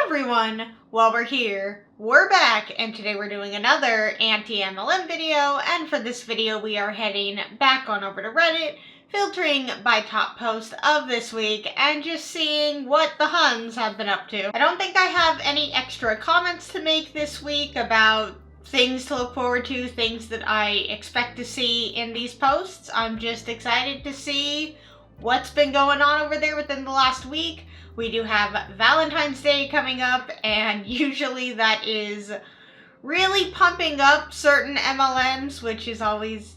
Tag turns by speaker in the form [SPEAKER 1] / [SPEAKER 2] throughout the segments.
[SPEAKER 1] everyone! Well, we're here, we're back, and today we're doing another anti-MLM video, and for this video we are heading back on over to Reddit, filtering by top post of this week, and just seeing what the HUNs have been up to. I don't think I have any extra comments to make this week about things to look forward to, things that I expect to see in these posts. I'm just excited to see what's been going on over there within the last week. We do have Valentine's Day coming up, and usually that is really pumping up certain MLMs, which is always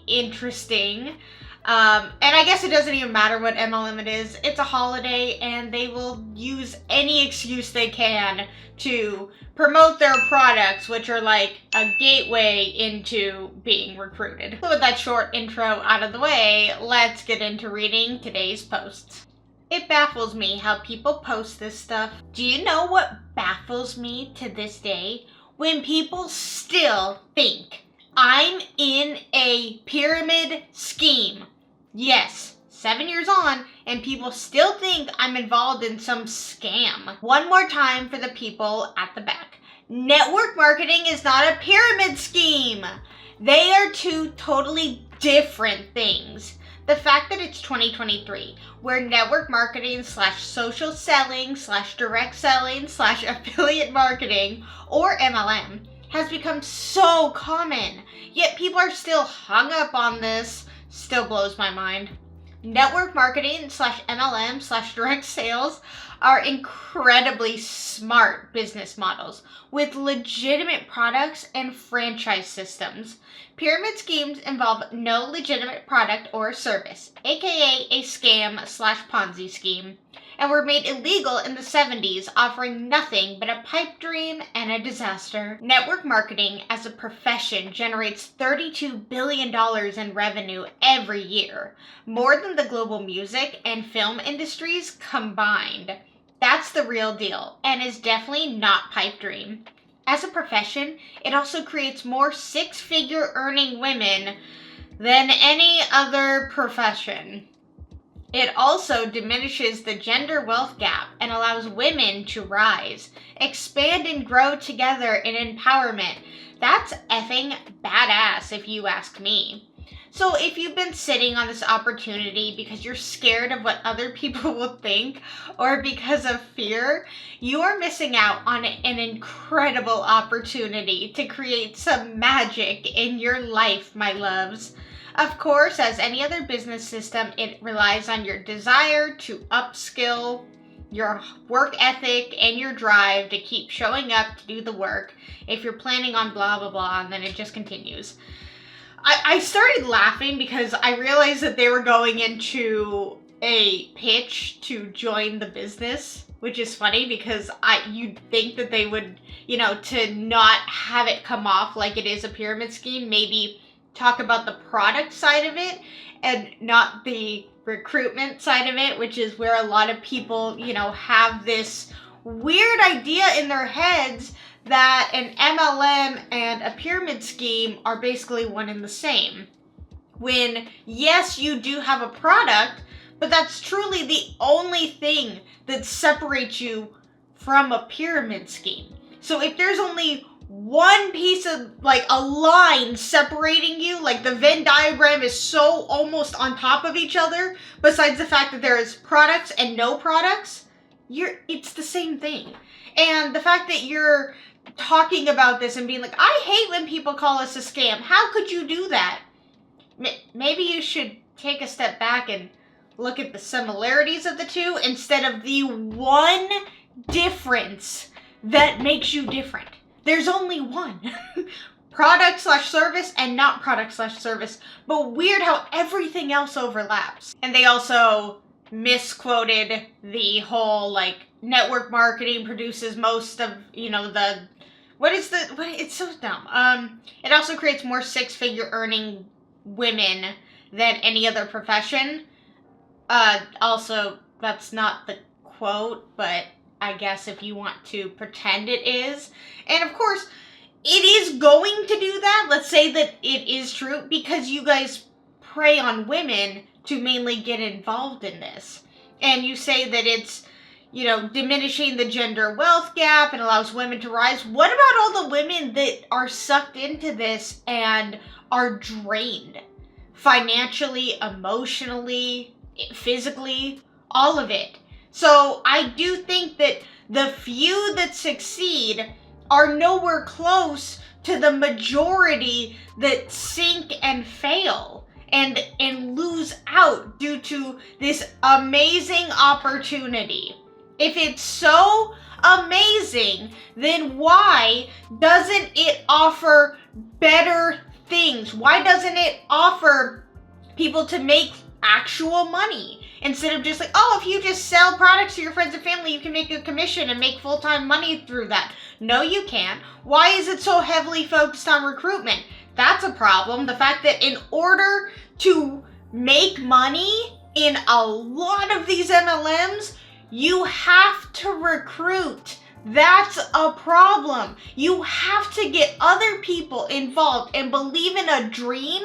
[SPEAKER 1] interesting. And I guess it doesn't even matter what MLM it is. It's a holiday, and they will use any excuse they can to promote their products, which are like a gateway into being recruited. So with that short intro out of the way, let's get into reading today's posts. It baffles me how people post this stuff. Do you know what baffles me to this day? When people still think I'm in a pyramid scheme. Yes, 7 years on, and people still think I'm involved in some scam. One more time for the people at the back. Network marketing is not a pyramid scheme. They are two totally different things. The fact that it's 2023, where network marketing / social selling / direct selling / affiliate marketing, or MLM, has become so common, yet people are still hung up on this, still blows my mind. Network marketing / MLM / direct sales are incredibly smart business models with legitimate products and franchise systems. Pyramid schemes involve no legitimate product or service, aka a scam / Ponzi scheme, and were made illegal in the 70s, offering nothing but a pipe dream and a disaster. Network marketing as a profession generates $32 billion in revenue every year, more than the global music and film industries combined. That's the real deal, and is definitely not pipe dream. As a profession, it also creates more six-figure earning women than any other profession. It also diminishes the gender wealth gap and allows women to rise, expand, and grow together in empowerment. That's effing badass if you ask me. So if you've been sitting on this opportunity because you're scared of what other people will think or because of fear, you are missing out on an incredible opportunity to create some magic in your life, my loves. Of course, as any other business system, it relies on your desire to upskill, your work ethic, and your drive to keep showing up to do the work. If you're planning on blah, blah, blah, and then it just continues. I started laughing because I realized that they were going into a pitch to join the business, which is funny because you'd think that they would, to not have it come off like it is a pyramid scheme, maybe talk about the product side of it and not the recruitment side of it, which is where a lot of people, have this weird idea in their heads that an MLM and a pyramid scheme are basically one and the same. When, yes, you do have a product, but that's truly the only thing that separates you from a pyramid scheme. So if there's only one piece of, a line separating you, the Venn diagram is so almost on top of each other, besides the fact that there is products and no products, it's the same thing. And the fact that you're talking about this and being like, I hate when people call us a scam. How could you do that? Maybe you should take a step back and look at the similarities of the two instead of the one difference that makes you different. There's only one. Product / service and not product / service. But weird how everything else overlaps. And they also misquoted the whole, network marketing produces most of, it's so dumb. It also creates more six-figure earning women than any other profession. Also, that's not the quote, but I guess if you want to pretend it is. And of course, it is going to do that. Let's say that it is true because you guys prey on women to mainly get involved in this. And you say that it's, diminishing the gender wealth gap and allows women to rise. What about all the women that are sucked into this and are drained? Financially, emotionally, physically, all of it. So I do think that the few that succeed are nowhere close to the majority that sink and fail and lose out due to this amazing opportunity. If it's so amazing, then why doesn't it offer better things? Why doesn't it offer people to make actual money instead of just like, oh, if you just sell products to your friends and family, you can make a commission and make full-time money through that? No, you can't. Why is it so heavily focused on recruitment? That's a problem. The fact that in order to make money in a lot of these MLMs, you have to recruit. That's a problem. You have to get other people involved and believe in a dream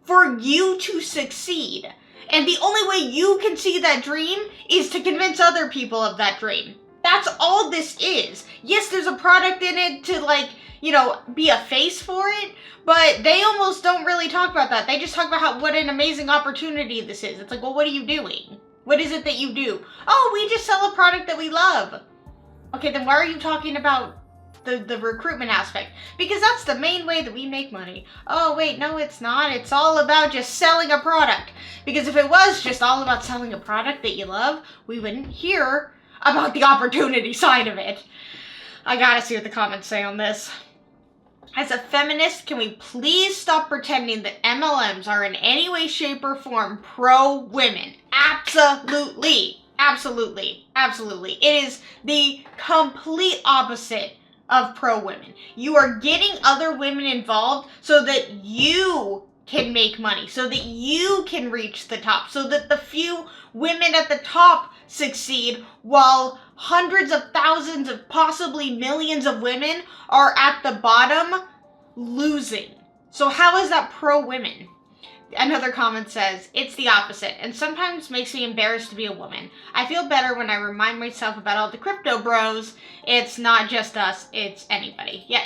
[SPEAKER 1] for you to succeed. And the only way you can see that dream is to convince other people of that dream. That's all this is. Yes, there's a product in it to be a face for it, but they almost don't really talk about that. They just talk about what an amazing opportunity this is. It's like, well, what are you doing? What is it that you do? Oh, we just sell a product that we love. Okay, then why are you talking about the recruitment aspect? Because that's the main way that we make money. Oh, wait, no, it's not. It's all about just selling a product. Because if it was just all about selling a product that you love, we wouldn't hear about the opportunity side of it. I gotta see what the comments say on this. As a feminist, can we please stop pretending that MLMs are in any way, shape, or form pro-women? Absolutely. Absolutely. Absolutely. It is the complete opposite of pro-women. You are getting other women involved so that you can make money, so that you can reach the top, so that the few women at the top succeed while hundreds of thousands of possibly millions of women are at the bottom losing. So how is that pro-women? Another comment says, it's the opposite, and sometimes makes me embarrassed to be a woman. I feel better when I remind myself about all the crypto bros. It's not just us, it's anybody. Yeah,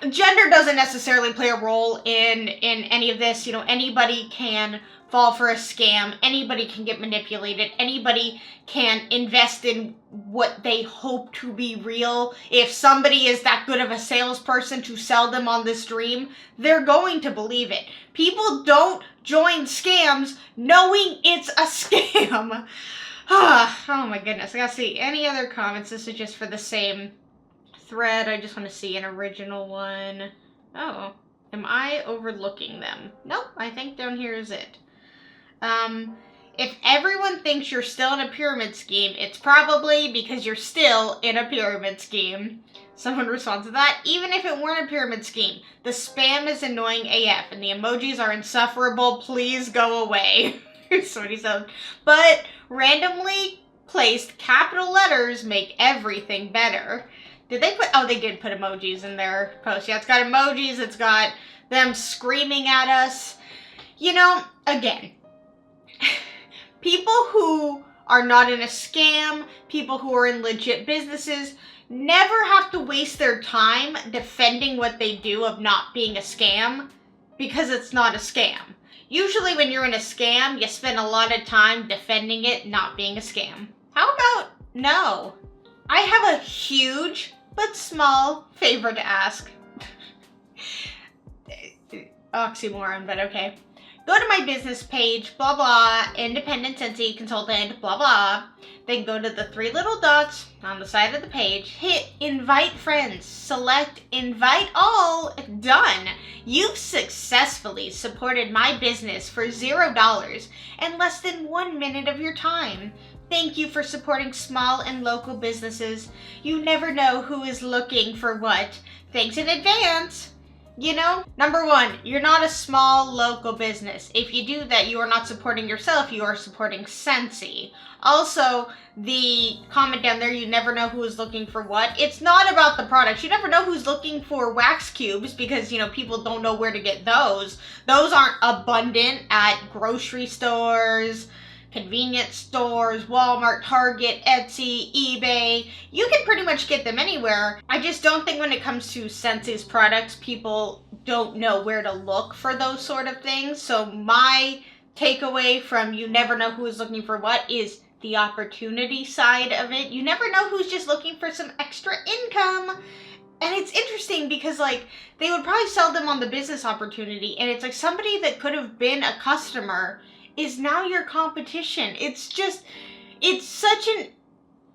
[SPEAKER 1] gender doesn't necessarily play a role in any of this. Anybody can fall for a scam. Anybody can get manipulated. Anybody can invest in what they hope to be real. If somebody is that good of a salesperson to sell them on this dream, they're going to believe it. People don't join scams knowing it's a scam. Oh my goodness. I gotta see any other comments. This is just for the same thread. I just want to see an original one. Oh, am I overlooking them? Nope, I think down here is it. If everyone thinks you're still in a pyramid scheme, it's probably because you're still in a pyramid scheme. Someone responds to that. Even if it weren't a pyramid scheme, the spam is annoying AF and the emojis are insufferable. Please go away. So what he said. But randomly placed capital letters make everything better. Did they put, oh, they did put emojis in their post. Yeah, it's got emojis. It's got them screaming at us. Again, people who are not in a scam, people who are in legit businesses, never have to waste their time defending what they do of not being a scam because it's not a scam. Usually when you're in a scam, you spend a lot of time defending it not being a scam. How about no? I have a huge but small favor to ask. Oxymoron, but okay. Go to my business page, blah blah, independent Sensei consultant, blah blah. Then go to the 3 little dots on the side of the page, hit invite friends, select invite all, done. You've successfully supported my business for $0 and less than 1 minute of your time. Thank you for supporting small and local businesses. You never know who is looking for what. Thanks in advance. Number 1, you're not a small local business. If you do that, you are not supporting yourself, you are supporting Sensei. Also, the comment down there, you never know who is looking for what. It's not about the products. You never know who's looking for wax cubes because, people don't know where to get those. Those aren't abundant at grocery stores, convenience stores, Walmart, Target, Etsy, eBay. You can pretty much get them anywhere. I just don't think when it comes to Scentsi's products, people don't know where to look for those sort of things. So my takeaway from you never know who is looking for what is the opportunity side of it. You never know who's just looking for some extra income. And it's interesting because, like, they would probably sell them on the business opportunity, and it's like somebody that could have been a customer is now your competition. It's such an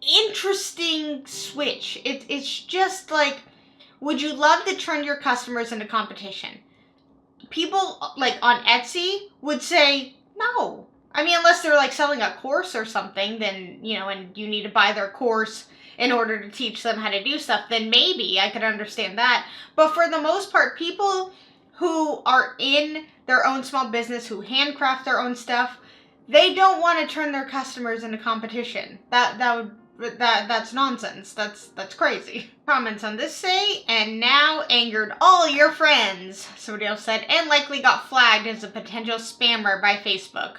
[SPEAKER 1] interesting switch. It's just like, would you love to turn your customers into competition? People, like, on Etsy would say no. I mean, unless they're, like, selling a course or something, then, you know, and you need to buy their course in order to teach them how to do stuff, then maybe I could understand that. But for the most part, people who are in their own small business, who handcraft their own stuff, they don't want to turn their customers into competition. That's nonsense. That's crazy. Comments on this say, and now angered all your friends, somebody else said, and likely got flagged as a potential spammer by Facebook.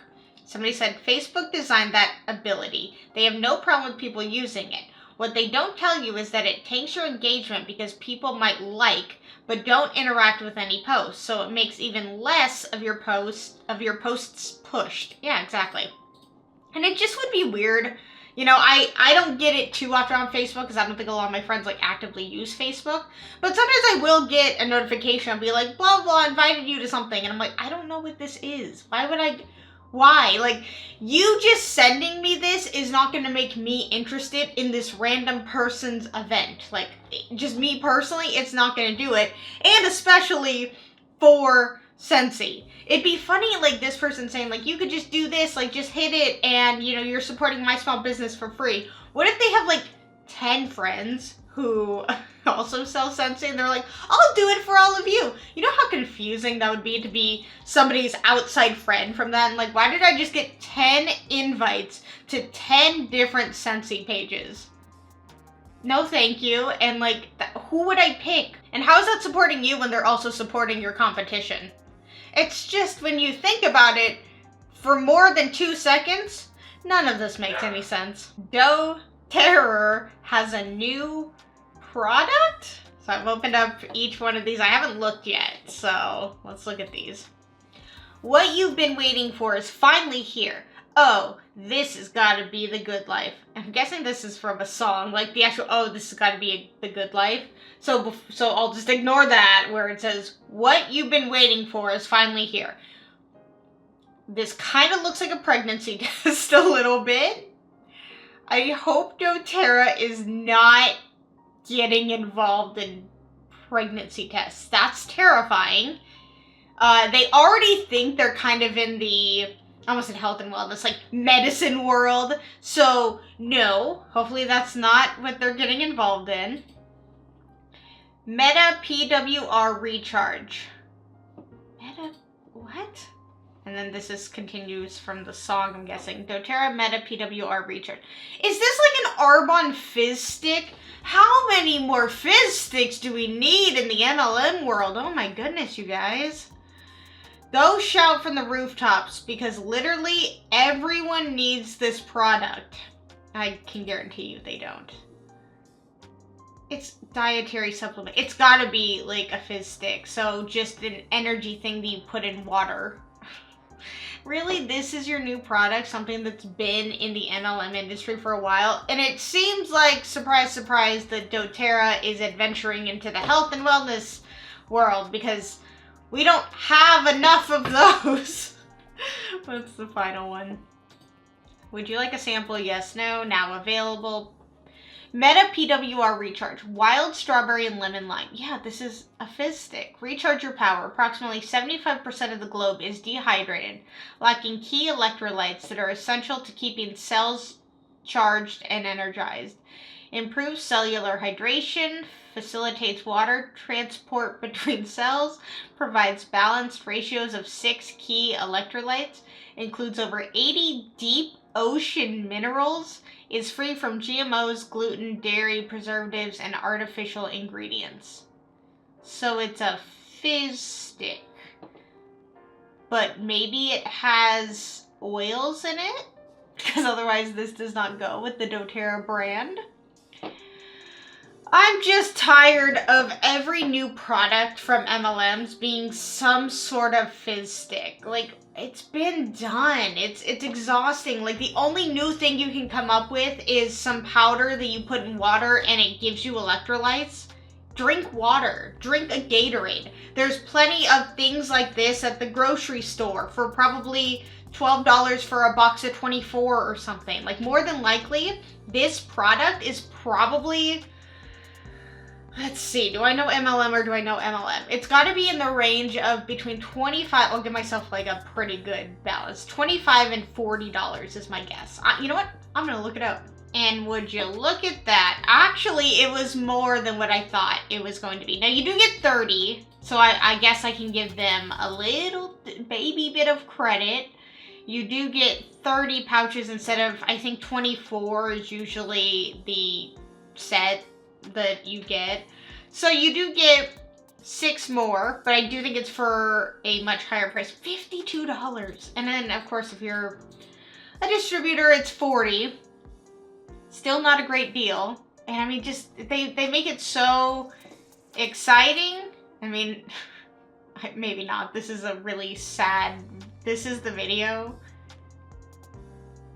[SPEAKER 1] Somebody said, Facebook designed that ability. They have no problem with people using it. What they don't tell you is that it tanks your engagement because people might like, but don't interact with any posts. So it makes even less of your posts pushed. Yeah, exactly. And it just would be weird. You know, I don't get it too often on Facebook because I don't think a lot of my friends like actively use Facebook. But sometimes I will get a notification and be like, blah, blah, invited you to something. And I'm like, I don't know what this is. Why? Like, you just sending me this is not going to make me interested in this random person's event. Like, just me personally, it's not going to do it. And especially for Scentsy. It'd be funny, like, this person saying, like, you could just do this, like, just hit it, and, you know, you're supporting my small business for free. What if they have, like, 10 friends who also sell Scentsy, and they're like, I'll do it for all of you. You know how confusing that would be to be somebody's outside friend from that? And like, why did I just get 10 invites to 10 different Scentsy pages? No, thank you. And like, who would I pick? And how is that supporting you when they're also supporting your competition? It's just, when you think about it, for more than 2 seconds, none of this makes any sense. doTERRA has a new product? So I've opened up each one of these. I haven't looked yet, so let's look at these. What you've been waiting for is finally here. Oh, this has got to be the good life. I'm guessing this is from a song, like the actual, oh, this has got to be the good life. So I'll just ignore that where it says, what you've been waiting for is finally here. This kind of looks like a pregnancy test a little bit. I hope doTERRA is not getting involved in pregnancy tests. That's terrifying. They already think they're kind of in the, I almost said health and wellness, like medicine world. So no, hopefully that's not what they're getting involved in. Meta PWR recharge. Meta, what? And then this continues from the song, I'm guessing. doTERRA Meta PWR recharge. Is this like an Arbonne fizz stick? How many more fizz sticks do we need in the MLM world? Oh my goodness, you guys. Go shout from the rooftops, because literally everyone needs this product. I can guarantee you they don't. It's dietary supplement. It's gotta be like a fizz stick. So just an energy thing that you put in water. Really, this is your new product, something that's been in the MLM industry for a while. And it seems like, surprise, surprise, that doTERRA is adventuring into the health and wellness world, because we don't have enough of those. What's the final one? Would you like a sample? Yes, no, now available. Meta PWR Recharge, Wild Strawberry and Lemon Lime. Yeah, this is a fizz stick. Recharge your power. Approximately 75% of the globe is dehydrated, lacking key electrolytes that are essential to keeping cells charged and energized. Improves cellular hydration, facilitates water transport between cells, provides balanced ratios of 6 key electrolytes, includes over 80 deep ocean minerals, is free from GMOs, gluten, dairy, preservatives, and artificial ingredients. So it's a fizz stick. But maybe it has oils in it? because otherwise this does not go with the doTERRA brand. I'm just tired of every new product from MLMs being some sort of fizz stick. Like, it's been done. It's exhausting. Like, the only new thing you can come up with is some powder that you put in water and it gives you electrolytes. Drink water. Drink a Gatorade. There's plenty of things like this at the grocery store for probably $12 for a box of 24 or something. Like, more than likely, this product is probably... Let's see, do I know MLM or do I know MLM? It's got to be in the range of between 25, I'll give myself like a pretty good balance. $25 and $40 is my guess. You know what? I'm going to look it up. And would you look at that? Actually, it was more than what I thought it was going to be. Now, you do get 30, so I guess I can give them a little baby bit of credit. You do get 30 pouches instead of, I think 24 is usually the set that you get. So you do get 6 more, but I do think it's for a much higher price, $52. And then of course if you're a distributor, it's $40. Still not a great deal. And I mean, just they make it so exciting. I mean, maybe not. This is a really sad, this is the video.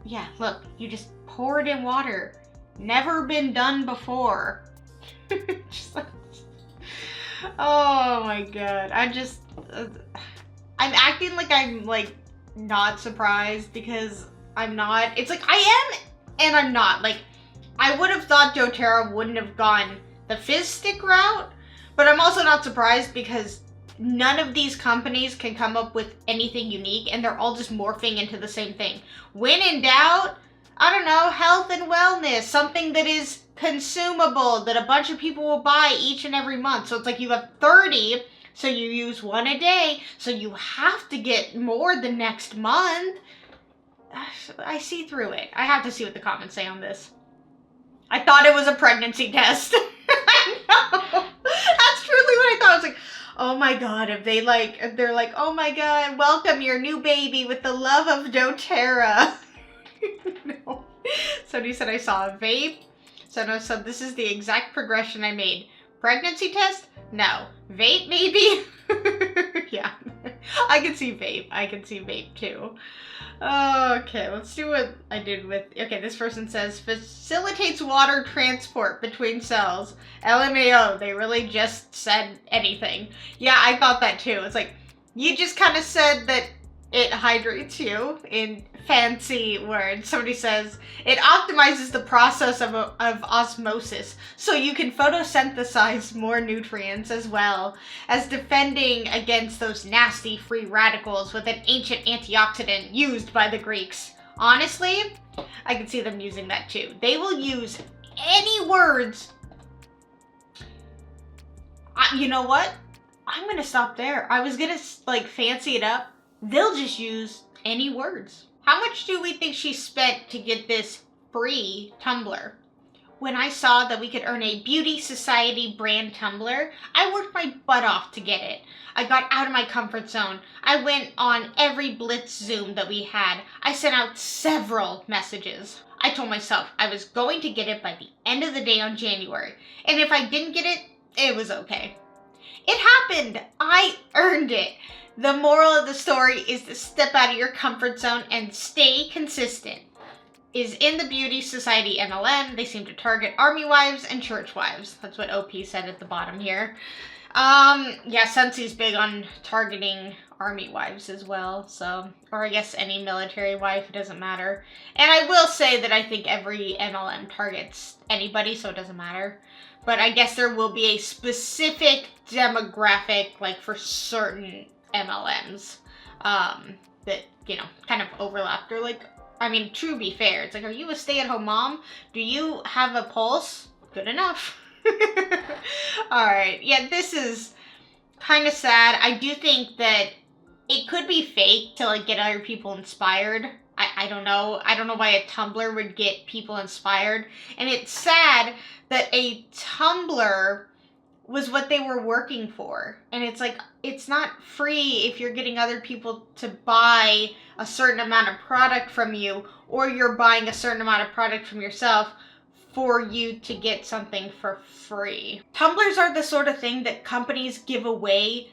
[SPEAKER 1] Yeah, look, you just pour it in water. Never been done before. Just like, oh my god. I'm acting like I'm like not surprised because I'm not. It's like I am and I'm not. Like, I would have thought doTERRA wouldn't have gone the fizz stick route, but I'm also not surprised because none of these companies can come up with anything unique and they're all just morphing into the same thing. When in doubt, I don't know, health and wellness, something that is consumable that a bunch of people will buy each and every month. So it's like you have 30, so you use 1 a day, so you have to get more the next month. I see through it. I have to see what the comments say on this. I thought it was a pregnancy test. I know. That's truly what I thought. I was like, oh my god, if they're like, oh my god, welcome your new baby with the love of doTERRA. No. Somebody said I saw a vape. So no, so this is the exact progression I made. Pregnancy test? No. Vape maybe? Yeah. I can see vape. I can see vape too. Okay, let's do what I did with... Okay, this person says, facilitates water transport between cells. LMAO, they really just said anything. Yeah, I thought that too. It's like, you just kind of said that it hydrates you in fancy words. Somebody says, it optimizes the process of osmosis, so you can photosynthesize more nutrients as well as defending against those nasty free radicals with an ancient antioxidant used by the Greeks. Honestly, I can see them using that too. They will use any words. You know what? I'm gonna stop there. I was gonna like fancy it up. They'll just use any words. How much do we think she spent to get this free tumbler? When I saw that we could earn a Beauty Society brand tumbler, I worked my butt off to get it. I got out of my comfort zone. I went on every Blitz Zoom that we had. I sent out several messages. I told myself I was going to get it by the end of the day on January. And if I didn't get it, it was okay. It happened. I earned it. The moral of the story is to step out of your comfort zone and stay consistent. Is in the Beauty Society MLM. They seem to target army wives and church wives. That's what OP said at the bottom here. Yeah, Sensi's big on targeting army wives as well. So, or I guess any military wife, it doesn't matter. And I will say that I think every MLM targets anybody, so it doesn't matter. But I guess there will be a specific demographic, like for certain MLMs, that, you know, kind of overlap. They're like, I mean, to be fair, it's like, are you a stay-at-home mom? Do you have a pulse? Good enough. Alright, yeah, this is kind of sad. I do think that it could be fake to, like, get other people inspired. I don't know. I don't know why a tumbler would get people inspired. And it's sad that a tumbler was what they were working for. And it's like, it's not free if you're getting other people to buy a certain amount of product from you, or you're buying a certain amount of product from yourself for you to get something for free. Tumblers are the sort of thing that companies give away.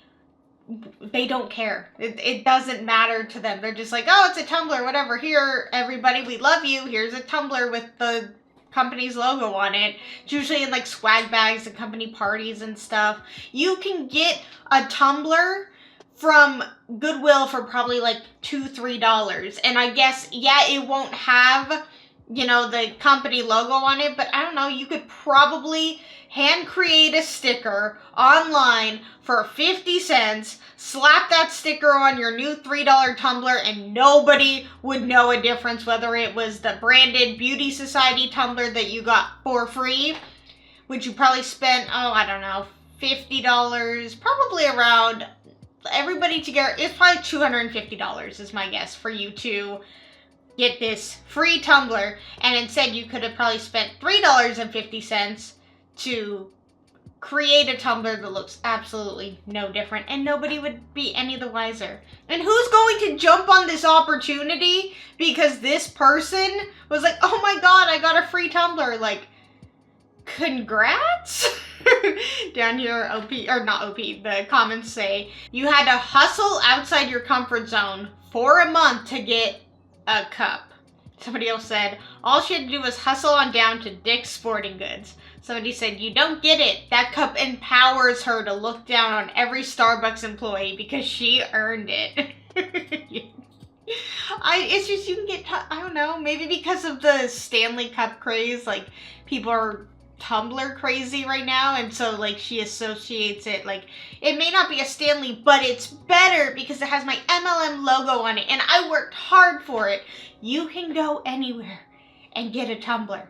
[SPEAKER 1] They don't care. It doesn't matter to them. They're just like, oh, it's a tumbler, whatever. Here, everybody, we love you. Here's a tumbler with the company's logo on it. It's usually in like swag bags and company parties and stuff. You can get a tumbler from Goodwill for probably like $2-3. And I guess, yeah, it won't have, you know, the company logo on it, but I don't know, you could probably hand create a sticker online for 50 cents, slap that sticker on your new $3 tumbler, and nobody would know a difference whether it was the branded Beauty Society tumbler that you got for free, which you probably spent, oh, I don't know, $50, probably around, everybody together, it's probably $250 is my guess for you to get this free tumbler, and instead you could have probably spent $3.50 to create a tumbler that looks absolutely no different, and nobody would be any the wiser. And who's going to jump on this opportunity because this person was like, oh my god, I got a free tumbler? Like, congrats? Down here, OP, or not OP, the comments say, you had to hustle outside your comfort zone for a month to get a cup. Somebody else said, all she had to do was hustle on down to Dick's Sporting Goods. Somebody said, you don't get it. That cup empowers her to look down on every Starbucks employee because she earned it. It's just, you can get, I don't know, maybe because of the Stanley Cup craze, like, people are Tumbler crazy right now, and so, like, she associates it, like, it may not be a Stanley, but it's better because it has my MLM logo on it, and I worked hard for it. You can go anywhere and get a tumbler.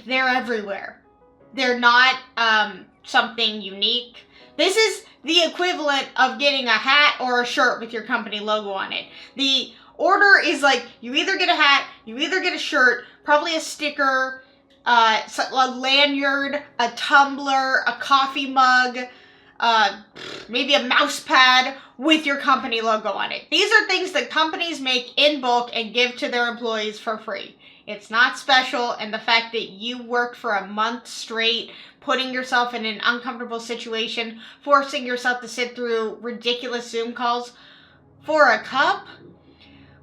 [SPEAKER 1] They're everywhere. They're not something unique. This is the equivalent of getting a hat or a shirt with your company logo on it. The order is like, you either get a hat, you either get a shirt, probably a sticker, a lanyard, a tumbler, a coffee mug, maybe a mouse pad with your company logo on it. These are things that companies make in bulk and give to their employees for free. It's not special, and the fact that you worked for a month straight, putting yourself in an uncomfortable situation, forcing yourself to sit through ridiculous Zoom calls for a cup,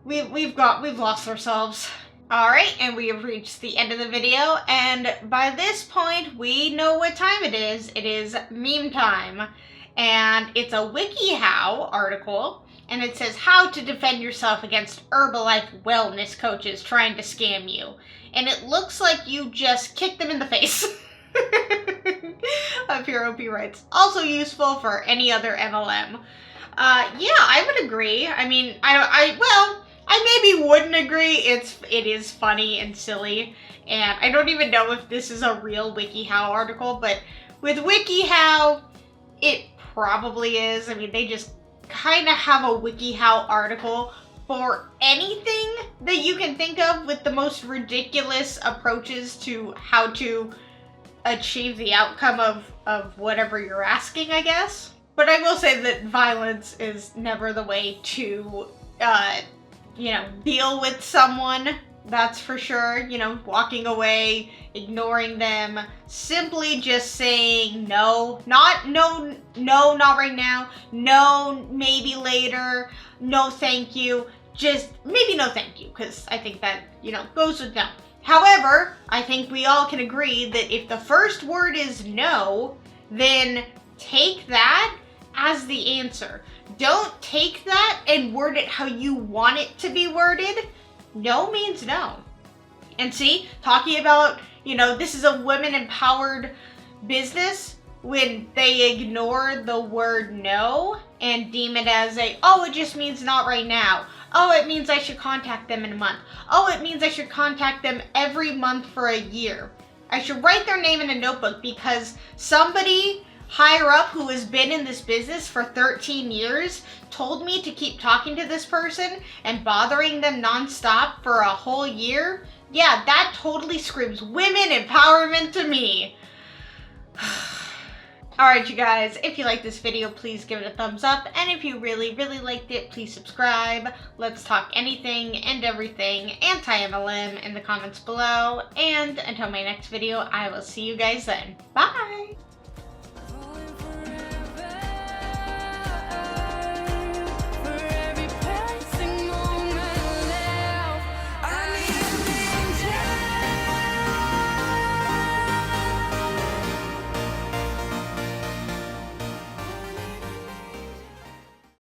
[SPEAKER 1] we've lost ourselves. Alright, and we have reached the end of the video, and by this point, we know what time it is. It is meme time, and it's a WikiHow article, and it says how to defend yourself against Herbalife wellness coaches trying to scam you. And it looks like you just kicked them in the face. Up here, OP writes, also useful for any other MLM. Yeah, I would agree. I mean, I maybe wouldn't agree. It is funny and silly, and I don't even know if this is a real WikiHow article, but with WikiHow, it probably is. I mean, they just kind of have a WikiHow article for anything that you can think of, with the most ridiculous approaches to how to achieve the outcome of whatever you're asking, I guess. But I will say that violence is never the way to, deal with someone. That's for sure. Walking away, ignoring them, simply just saying no, not right now, no, maybe later, no, thank you, just maybe no, thank you, because I think that, goes with no. However, I think we all can agree that if the first word is no, then take that as the answer. Don't take that and word it how you want it to be worded. No means no. And see, talking about, this is a women-empowered business, when they ignore the word no and deem it as it just means not right now. Oh, it means I should contact them in a month. Oh, it means I should contact them every month for a year. I should write their name in a notebook because somebody higher up who has been in this business for 13 years told me to keep talking to this person and bothering them nonstop for a whole year. Yeah, that totally screams women empowerment to me. Alright you guys, if you like this video, please give it a thumbs up, and if you really liked it, please subscribe. Let's talk anything and everything anti-MLM in the comments below, and until my next video, I will see you guys then. Bye!